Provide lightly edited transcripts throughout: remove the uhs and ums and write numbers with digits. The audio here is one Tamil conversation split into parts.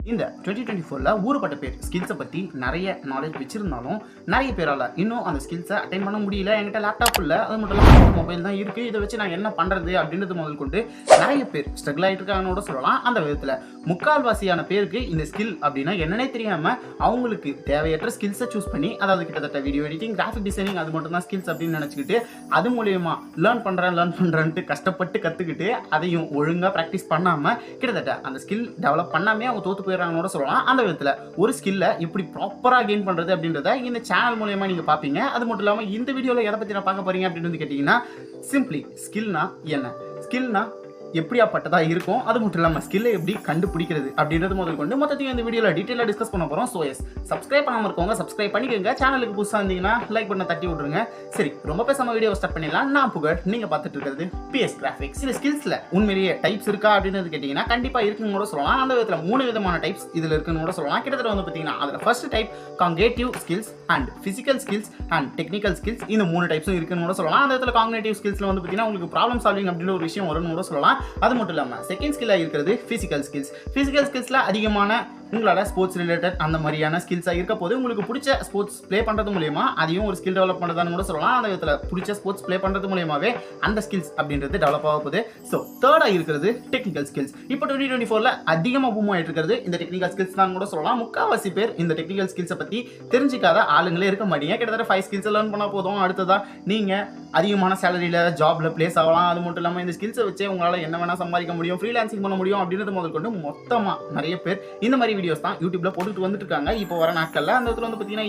இந்த 2024ல ஊருப்பட்ட பேர் ஸ்கில்ஸை பற்றி நிறைய நாலேஜ் வச்சிருந்தாலும் நிறைய பேரால் இன்னும் அந்த ஸ்கில்ஸை அட்டைன் பண்ண முடியல. என்கிட்ட லேப்டாப் இல்லை, அது மட்டும் இல்லாமல் மொபைல் தான் இருக்குது, இதை வச்சு நான் என்ன பண்ணுறது அப்படின்றது முதல் கொண்டு நிறைய பேர் ஸ்ட்ரகிள் ஆகிட்டு இருக்காங்கன்னு சொல்லலாம். அந்த விதத்தில் முக்கால்வாசியான பேருக்கு இந்த ஸ்கில் அப்படின்னா என்னன்னே தெரியாமல் அவங்களுக்கு தேவையற்ற ஸ்கில்ஸை சூஸ் பண்ணி, அதாவது கிட்டத்தட்ட வீடியோ எடிட்டிங், கிராஃபிக் டிசைனிங் அது மட்டும் தான் ஸ்கில்ஸ் அப்படின்னு நினச்சிக்கிட்டு அது மூலயமா லேர்ன் பண்ணுறேன்ட்டு கஷ்டப்பட்டு கற்றுக்கிட்டு அதையும் ஒழுங்காக ப்ராக்டிஸ் பண்ணாமல் கிட்டத்தட்ட அந்த ஸ்கில் டெவலப் பண்ணாமே அவங்க தோற்று போயிடறாங்கன்னு சொல்லலாம். அந்த விதத்தில் ஒரு ஸ்கில்லை எப்படி ப்ராப்பராக கெயின் பண்ணுறது அப்படின்றத இந்த சேனல் மூலயமா நீங்கள் பார்ப்பீங்க. அது மட்டும் இல்லாமல் இந்த வீடியோவில் எதை பற்றி நான் பார்க்க போகிறீங்க அப்படின்னு கேட்டிங்கன்னா, சிம்பிளி ஸ்கில்னா என்ன, ஸ்கில்னா எப்படியாப்பட்டதாக இருக்கும், அது மட்டும் இல்லாமல் ஸ்கில்லை எப்படி கண்டுபிடிக்கிறது அப்படின்றது முதல் கொண்டு மொத்தத்தையும் இந்த வீடியோவில் டீட்டெயிலாக டிஸ்கஸ் பண்ண போகிறோம். ஸோ எஸ், சப்ஸ்கிரைப் பண்ணாமல் இருக்கவங்க சப்ஸ்கிரைப் பண்ணிக்கோங்க. சேனலுக்கு புதுசாக இருந்தீங்கன்னா லைக் பண்ண தட்டி விட்ருங்க. சரி, ரொம்ப பேசாமல் வீடியோ ஸ்டார்ட் பண்ணிடலாம். நான் புகழ், நீங்கள் பார்த்துட்டு இருக்கிறது PS கிராஃபிக்ஸ். இந்த ஸ்கில்ஸில் உண்மையிலேயே டைப்ஸ் இருக்கா அப்படின்னு கேட்டிங்கன்னா கண்டிப்பாக இருக்குன்னு கூட சொல்லலாம். அந்த விதத்தில் 3 விதமான டைப்ஸ் இதில் இருக்குன்னு கூட சொல்லலாம். கிட்டத்தட்ட வந்து பார்த்தீங்கன்னா அதில் first type cognitive skills and physical skills and technical skills, இந்த 3 டைப்ஸும் இருக்குன்னு கூட சொல்லலாம். அந்த இடத்துல காங்கிரேட்டிவ் ஸ்கில்ஸில் வந்து பார்த்தீங்கன்னா உங்களுக்கு ப்ராப்ளம் சால்விங் அப்படின்னு ஒரு விஷயம் வரும்னு கூட சொல்லலாம். அது மட்டும் இல்லாமல் செகண்ட் ஸ்கில்லாக இருக்கிறது ஃபிசிக்கல் ஸ்கில்ஸ். ஃபிசிக்கல் ஸ்கில்ஸில் அதிகமான உங்களோட ஸ்போர்ட்ஸ் ரிலேட்டட் அந்த மாதிரியான ஸ்கில்ஸாக இருக்க போது உங்களுக்கு பிடிச்ச ஸ்போர்ட்ஸ் ப்ளே பண்ணுறது மூலியமா அதையும் ஒரு ஸ்கில் டெவலப் பண்ணுறதான்னு கூட சொல்லலாம். அந்த விதத்தில் பிடிச்ச ஸ்போர்ட்ஸ் ப்ளே பண்ணுறது மூலியமாவே அந்த ஸ்கில்ஸ் அப்படின்றது டெவலப் ஆக போகுது. ஸோ தேர்டாக இருக்கிறது டெக்னிக்கல் ஸ்கில்ஸ். இப்போ 2024ல் அதிகமாக பூம் ஆகிட்டு இருக்கிறது இந்த டெக்னிக்கல் ஸ்கில்ஸ் தான் கூட சொல்லலாம். முக்கால்வாசி பேர் இந்த டெக்னிக்கல் ஸ்கில்ஸை பற்றி தெரிஞ்சிக்காத ஆளுங்களே இருக்க மாட்டீங்க. கிட்டத்தட்ட 5 ஸ்கில்ஸை லேர்ன் பண்ண போதும் அடுத்ததாக நீங்கள் அதிகமான சேலரியில் ஜாபில் பிளேஸ் ஆகலாம். அது மட்டும் இல்லாமல் இந்த ஸ்கில்ஸை வச்சே உங்களால் என்ன வேணால் சம்பாதிக்க முடியும், ஃப்ரீலான்சிங் பண்ண முடியும் அப்படின்றது முதல் கொண்டு மொத்தமாக நிறைய பேர் இந்த மாதிரி வீடியோஸ் தான் யூடியூப்ல போட்டுட்டு வந்துட்டு இருக்காங்க. இப்போ வர நாட்களில் அந்த இடத்துல வந்து பார்த்தீங்கன்னா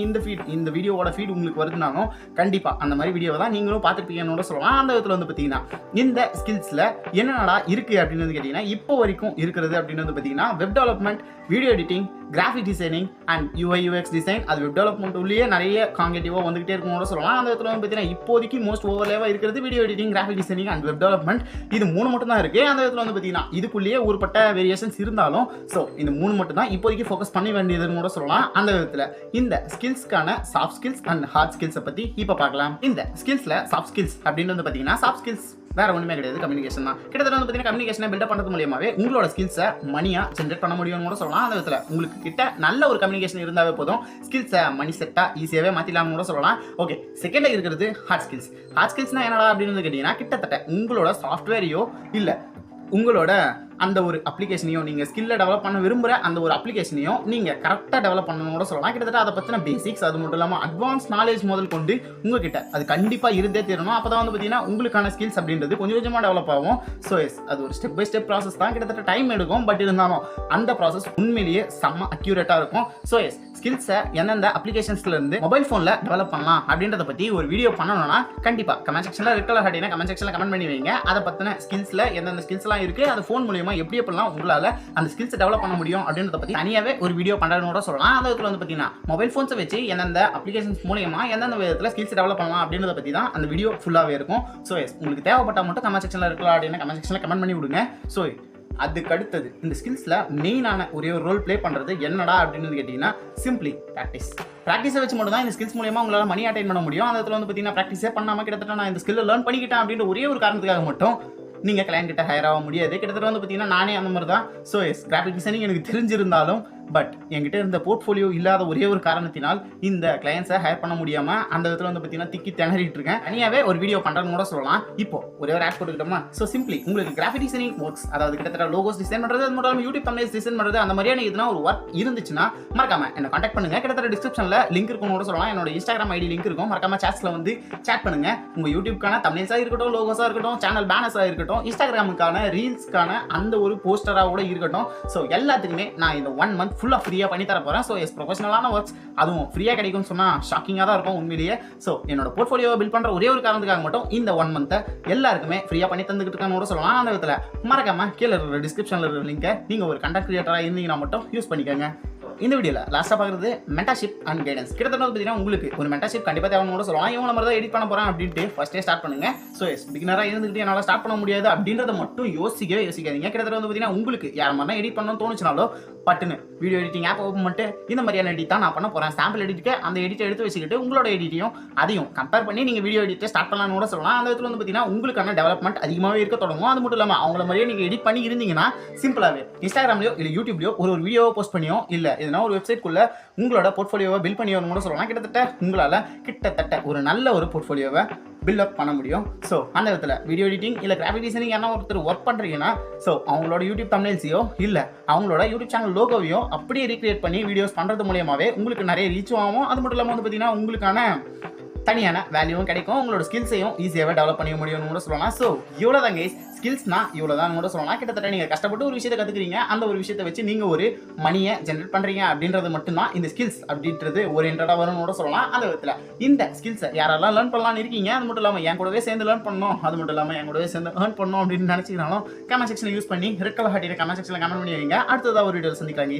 இந்த வீடியோவோட ஃபீட் உங்களுக்கு வருதுனாலும் கண்டிப்பாக அந்த மாதிரி வீடியோவை தான் நீங்களும் பார்த்துருப்பீங்கன்னு சொல்லலாம். அந்த இடத்துல வந்து பார்த்தீங்கன்னா இந்த ஸ்கில்ஸில் என்னென்னடா இருக்குது அப்படின்னு கேட்டிங்கன்னா இப்போ வரைக்கும் இருக்கிறது அப்படின்னு வந்து பார்த்தீங்கன்னா web development, video editing, graphic designing and UI/UX design. அது வெப் டெவலப்மெண்ட் உள்ளே நிறைய காங்கேட்டிவாக வந்துகிட்டே இருக்கும்னு சொல்லலாம். அந்த இடத்துல வந்து பார்த்தீங்கன்னா இப்போதைக்கு மோஸ்ட் ஓவர்லேவாக இருக்கிறது video editing, graphic designing and web development. இது 3 மட்டும் தான் இருக்குது. அந்த இடத்துல வந்து பார்த்தீங்கன்னா இதுக்குள்ளேயே ஒருபட்ட வேரியேஷன்ஸ் இருந்தாலும் ஸோ இந்த 3 மட்டும் தான் இப்போதைக்கு ஃபோக்கஸ் பண்ண வேண்டியதுன்னு கூட சொல்லலாம். அந்த விதத்தில் இந்த ஸ்கில்ஸ்க்கான சாஃப்ட் ஸ்கில்ஸ் அண்ட் ஹார்ட் ஸ்கில்ஸை பற்றி இப்போ பார்க்கலாம். இந்த ஸ்கில்ஸில் சாஃப்ட் ஸ்கில்ஸ் அப்படின்னு வந்து பார்த்தீங்கன்னா சாஃப்ட் ஸ்கில்ஸ் வேற ஒன்றுமே கிடையாது, கம்யூனிகேஷன் தான். கிட்டத்தட்ட வந்து பார்த்தீங்கன்னா கம்யூனிகேஷனை பில்டப் பண்ணுறது மூலியமாவே உங்களோட ஸ்கில்ஸை மணியாக ஜென்ரேட் பண்ண முடியும்னு கூட சொல்லலாம். அந்த விதத்தில் உங்களுக்கு கிட்ட நல்ல ஒரு கம்யூனிகேஷன் இருந்தாவே போதும், ஸ்கில்ஸை மணி செட்டாக ஈஸியாகவே மாற்றிடலாம்னு கூட சொல்லலாம். ஓகே, செகண்டாக இருக்கிறது ஹார்ட் ஸ்கில்ஸ். ஹார்ட் ஸ்கில்ஸ்னால் என்னடா அப்படின்னு கேட்டிங்கன்னா கிட்டத்தட்ட உங்களோட சாஃப்ட்வேரையோ இல்லை உங்களோட அந்த ஒரு அப்ளிகேஷனையோ நீங்கள் ஸ்கில்லை டெவலப் பண்ண விரும்புகிற அந்த ஒரு அப்ளிகேஷனையும் நீங்கள் கரெக்டாக டெவலப் பண்ணணும் கூட சொல்லலாம். கிட்டத்தட்ட அதை பற்றின பேசிக்ஸ் அது மட்டும் இல்லாமல் அட்வான்ஸ் நாலேஜ் முதல் கொண்டு உங்ககிட்ட அது கண்டிப்பாக இருந்தே தீரணும். அப்போ தான் வந்து பார்த்தீங்கன்னா உங்களுக்கான ஸ்கில்ஸ் அப்படின்றது கொஞ்சம் கொஞ்சமாக டெவலப் ஆகும். ஸோ எஸ், அது ஒரு ஸ்டெப் பை ஸ்டெப் ப்ராசஸ் தான், கிட்டத்தட்ட டைம் எடுக்கும். பட் இருந்தாலும் அந்த ப்ராசஸ் உண்மையிலேயே செம்ம அக்யூரேட்டாக இருக்கும். ஸோ எஸ், ஸ்கில்ஸை எந்தெந்த அப்ளிகேஷன்ஸ்லேருந்து மொபைல் ஃபோனில் டெவலப் பண்ணலாம் அப்படின்றத பற்றி ஒரு வீடியோ பண்ணணும்னா கண்டிப்பாக கமெண்ட் செக்ஷனில் ரெட் கலர் ஹாட்டினா கமெண்ட் செக்ஷனில் கமெண்ட் பண்ணி வைங்க. அதை பற்றின ஸ்கில்ஸில் எந்தெந்த ஸ்கில்ஸ்லாம் இருக்குது, அது ஃபோன் மூலியமாக எப்படி எப்படிலாம் உங்களால் அந்த ஸ்கில்ஸை டெவலப் பண்ண முடியும் அப்படின்றத பற்றி தனியாகவே ஒரு வீடியோ பண்ணுறதுன்னு கூட சொல்லலாம். அந்த இடத்துல வந்து பார்த்தீங்கன்னா மொபைல் ஃபோன்ஸை வச்சு எந்தெந்த அப்ளிகேஷன்ஸ் மூலியமாக எந்தெந்த விதத்தில் ஸ்கில்ஸ் டெவலப் பண்ணலாம் அப்படின்றத பற்றி தான் அந்த வீடியோ ஃபுல்லாகவே இருக்கும். ஸோ எஸ், உங்களுக்கு தேவைப்பட்டால் மட்டும் கமெண்ட் செக்ஷனில் இருக்கலாம் அப்படின்னா கமெண்ட் செக்ஷனில் கமெண்ட் பண்ணி விடுங்க. ஸோ அதுக்கு அடுத்தது இந்த ஸ்கில்ஸில் மெயினான ஒரே ஒரு ரோல் ப்ளே பண்ணுறது என்னடா அப்படின்னு கேட்டிங்கன்னா சிம்பிளி ப்ராக்டிஸை வச்சு மட்டும் தான் இந்த ஸ்கில்ஸ் மூலியமாக உங்களால் மணி அட்டைன் பண்ண முடியும். அந்த இடத்துல வந்து பார்த்தீங்கன்னா ப்ராக்டிஸே பண்ணாமல் கிட்டத்தட்ட நான் இந்த ஸ்கில்லை லேர்ன் பண்ணிக்கிட்டேன் அப்படின்ற ஒரே ஒரு காரணத்துக்காக மட்டும் நீங்கள் கிளையண்ட் கிட்ட ஹையர் ஆக முடியாது. கிட்டத்தட்ட வந்து பார்த்தீங்கன்னா நானே அந்த மாதிரி தான். ஸோ எஸ், கிராஃபிக் டிசைனிங் எனக்கு தெரிஞ்சிருந்தாலும் பட் என்கிட்ட இருந்த போர்ட்ஃபோலியோ இல்லாத ஒரே ஒரு காரணத்தினால் இந்த கிளையன்ஸை ஹையர் பண்ண முடியாமல் அந்த இடத்துல வந்து பார்த்தீங்கன்னா திக்கி திணறிட்டு இருக்கேன். தனியாகவே ஒரு வீடியோ பண்ணுறதுன்னு கூட சொல்லலாம். இப்போ ஒரே ஒரு ஆப் போட்டுக்கிட்டோமா. ஸோ சிம்பிளி உங்களுக்கு கிராஃபிக் டிசைனிங் ஒர்க்ஸ், அதாவது கிட்டத்தட்ட லோகோஸ் டிசைன் பண்ணுறது, அது மட்டும் யூடியூப் தம்ப்நெயில்ஸ் டிசைன் பண்ணுறது, அந்த மாதிரியான எதுனா ஒரு ஒர்க் இருந்துச்சுன்னா மறக்காம என்ன கான்டாக்ட் பண்ணுங்க. கிட்டத்தட்ட டிஸ்கிரிப்ஷனில் லிங்க் இருக்கும்னு கூட சொல்லலாம். என்னோட இன்ஸ்டாகிராம் ஐடி லிங்க் இருக்கும். மறக்காம சாட்ஸில் வந்து சேட் பண்ணுங்க. உங்கள் யூடியூப்க்கான தம்ப்நெயில்ஸாக இருக்கட்டும், லோகோஸாக இருக்கட்டும், சேனல் பேனர்ஸாக இருக்கட்டும், இன்ஸ்டாகிராமுக்கான ரீல்ஸ்க்கான அந்த ஒரு போஸ்டராக கூட இருக்கட்டும். ஸோ எல்லாத்துக்குமே நான் இந்த 1 மந்த் ஃபுல்லாக ஃப்ரீயாக பண்ணி தர போகிறேன். ஸோ எஸ், ப்ரொஃபஷனலான ஒர்க்ஸ் அதுவும் ஃப்ரீயாக கிடைக்கும்னு சொன்னால் ஷாக்கிங்காக தான் இருக்கும் உண்மையிலேயே. ஸோ என்னோட போர்ட்ஃபோலியோ பில்ட் பண்ணுற ஒரே ஒரு காரணத்துக்காக மட்டும் இந்த 1 மந்த்தை எல்லாருக்குமே ஃப்ரீயாக பண்ணி தந்துக்கிட்டு இருக்கான்னு கூட சொல்லலாம். அந்த விதத்தில் மறக்காம கீழே இருக்கிற டிஸ்கிரிப்ஷனில் இருக்கிற லிங்கை நீங்கள் ஒரு கண்டென்ட் கிரியேட்டராக இருந்தீங்கன்னா மட்டும் யூஸ் பண்ணிக்கோங்க. இந்த வீடியோவில் லாஸ்ட்டாக பார்க்குறது மென்டர்ஷிப் அண்ட் கைடன்ஸ். கிட்டத்தட்ட பார்த்தீங்கன்னா உங்களுக்கு ஒரு மென்டர்ஷிப் கண்டிப்பாக தேவைன்னு கூட சொல்லலாம். இவங்க மாதிரி தான் எடிட் பண்ண போகிறேன் அப்படின்ட்டு ஃபஸ்ட்டே ஸ்டார்ட் பண்ணுங்க. ஸோ பிகினராக இருந்துகிட்டு என்னால் ஸ்டார்ட் பண்ண முடியாது அப்படின்றத மட்டும் யோசிக்காதீங்க. கிட்டத்தட்ட பார்த்தீங்கன்னா உங்களுக்கு யார் மாதிரினா எடிட் பண்ணணும்னு தோணுச்சுனாலோ பட்டுன்னு வீடியோ எடிட்டிங் ஆப் ஓப்பன் பண்ணிட்டு இந்த மாதிரியான எடிட் தான் நான் பண்ண போகிறேன். சாம்பிள் எடிட்டுக்கு அந்த எடிட்டை எடுத்து வச்சுக்கிட்டு உங்களோட எடிட்டையும் அதையும் கம்பேர் பண்ணி நீங்கள் வீடியோ எடிட்டை ஸ்டார்ட் பண்ணலாம்னு கூட சொல்லலாம். அந்த இடத்துல பார்த்தீங்கன்னா உங்களுக்கான டெவலப்மெண்ட் அதிகமாகவே இருக்க தொடங்கும். அது மட்டும் இல்லாமல் அவங்கள மாதிரியே நீங்கள் எடிட் பண்ணி இருந்தீங்கன்னா சிம்பிளாகவே இன்ஸ்டாகிராம்லையோ இல்லை யூடியூப்லையோ ஒரு வீடியோவை போஸ்ட் பண்ணியோ இல்லை எதனா ஒரு வெப்சைட்குள்ளே உங்களோட போர்ட்ஃபோலியோவை பில்ட் பண்ணி வரணும் கூட சொல்லலாம். கிட்டத்தட்ட ஒரு நல்ல ஒரு போர்ட்ஃபோலியோவை பில்டப் பண்ண முடியும். ஸோ அந்த இடத்துல வீடியோ எடிட்டிங் இல்லை கிராஃபிக் டிசைனிங் என்ன ஒருத்தர் ஒர்க் பண்ணுறீங்கன்னா ஸோ அவங்களோட யூடியூப் தம்ப்நெயில்ஸையோ இல்லை அவங்களோட யூடியூப் சேனல் லோகோவையோ அப்படியே ரீக்ரியேட் பண்ணி வீடியோஸ் பண்ணுறது மூலியமாகவே உங்களுக்கு நிறைய ரீச்சும் ஆகும். அது மட்டும் இல்லாமல் பார்த்தீங்கன்னா உங்களுக்கான தனியான வேல்யூவும் கிடைக்கும். உங்களோட ஸ்கில்ஸையும் ஈஸியாகவே டெவலப் பண்ண முடியும்னு கூட சொல்லலாம். ஸோ இவ்வளோ தான் கைஸ், ஸ்கில்ஸ்னா இவ்வளோ தான் கூட சொல்லலாம். கிட்டத்தட்ட நீங்கள் கஷ்டப்பட்டு ஒரு விஷயத்தை கற்றுக்கிறீங்க, அந்த ஒரு விஷயத்தை வச்சு நீங்கள் ஒரு மணியை ஜென்ரேட் பண்ணுறீங்க அப்படின்றது மட்டும்தான் இந்த ஸ்கில்ஸ் அப்படின்றது ஓரியன்டாக வரும்னு கூட சொல்லலாம். அந்த விதத்தில் இந்த ஸ்கில்ஸை யாரெல்லாம் லேர்ன் பண்ணலான்னு இருக்கீங்க, அது மட்டும் இல்லாமல் என் கூடவே சேர்ந்து லேர்ன் பண்ணணும், அது மட்டும் இல்லாமல் என் கூடவே சேர்ந்து ஏர்ன் பண்ணணும் அப்படின்னு நினச்சிக்கிறாலும் கமெண்ட் செக்ஷனை யூஸ் பண்ணி ரெட் கலர் ஹாட்டியில் கமெண்ட் செக்ஷனில் கமெண்ட் பண்ணி வைங்க. அடுத்ததாக ஒரு வீடியோ சந்திக்கிறாங்க.